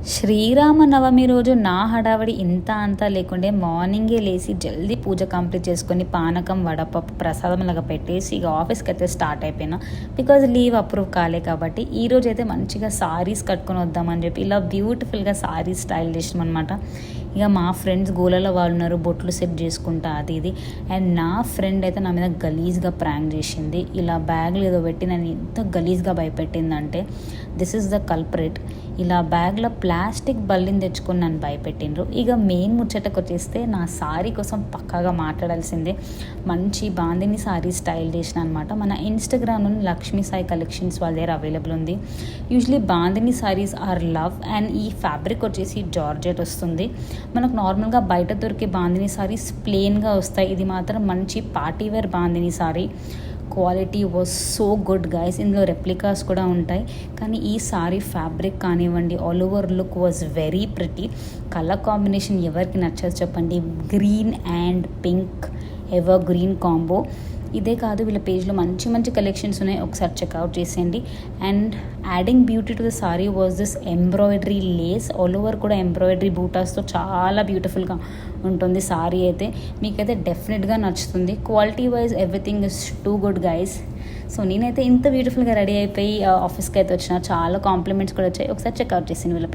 శ్రీరామనవమి రోజు నా హడావిడి ఇంత అంతా లేకుండే మార్నింగే లేచి జల్దీ పూజ కంప్లీట్ చేసుకొని పానకం వడపప్పు ప్రసాదంలాగా పెట్టేసి ఇక ఆఫీస్కి అయితే స్టార్ట్ అయిపోయినా. బికాజ్ లీవ్ అప్రూవ్ కాలే కాబట్టి ఈరోజు అయితే మంచిగా సారీస్ కట్టుకొని వద్దామని చెప్పి ఇలా బ్యూటిఫుల్గా సారీ స్టైల్ చేసినాం అనమాట. ఇక మా ఫ్రెండ్స్ గోలలో వాళ్ళు ఉన్నారు, బొట్లు సెట్ చేసుకుంటా అది ఇది. అండ్ నా ఫ్రెండ్ అయితే నా మీద గలీజ్గా ప్రాంక్ చేసింది. ఇలా బ్యాగ్లు ఏదో పెట్టి నన్ను ఎంత గలీజ్గా భయపెట్టిందంటే దిస్ ఈస్ ద కల్పరేట్. ఇలా బ్యాగ్లో ప్లాస్టిక్ బల్లిని తెచ్చుకొని నన్ను భయపెట్టిండ్రు. ఇక మెయిన్ ముచ్చటకు వచ్చేస్తే నా సారీ కోసం పక్కాగా మాట్లాడాల్సిందే. మంచి బాందిని సారీ స్టైల్ చేసిన అనమాట. మన ఇన్స్టాగ్రామ్లో లక్ష్మీ సాయి కలెక్షన్స్ వాళ్ళ దగ్గర అవైలబుల్ ఉంది. Usually bandhani saris are love. And ఈ ఫ్యాబ్రిక్ వచ్చేసి జార్జెట్ వస్తుంది. మనకు నార్మల్గా బయట దొరికే బాందిని సారీస్ ప్లెయిన్గా వస్తాయి. ఇది మాత్రం మంచి party wear bandhani sari. Quality was so good guys. ఇందులో రెప్లికాస్ కూడా ఉంటాయి. కానీ ఈ సారీ ఫ్యాబ్రిక్ కానివ్వండి, all over look was very pretty. Colour combination ఎవరికి నచ్చదు చెప్పండి. Green and pink evergreen combo. ఇదే కాదు, వీళ్ళ పేజ్లో మంచి మంచి కలెక్షన్స్ ఉన్నాయి, ఒకసారి చెక్అవుట్ చేసేయండి. And adding beauty to the sorry was this embroidery Lay's. All over కూడా ఎంబ్రాయిడరీ బూటాస్తో చాలా బ్యూటిఫుల్గా ఉంటుంది సారీ అయితే. మీకైతే డెఫినెట్గా నచ్చుతుంది. Quality wise everything is too good guys. So నేనైతే ఇంత బ్యూటిఫుల్గా రెడీ అయిపోయి ఆఫీస్కి అయితే వచ్చిన. చాలా కాంప్లిమెంట్స్ కూడా వచ్చాయి. ఒకసారి చెక్అవుట్ చేసింది వీళ్ళ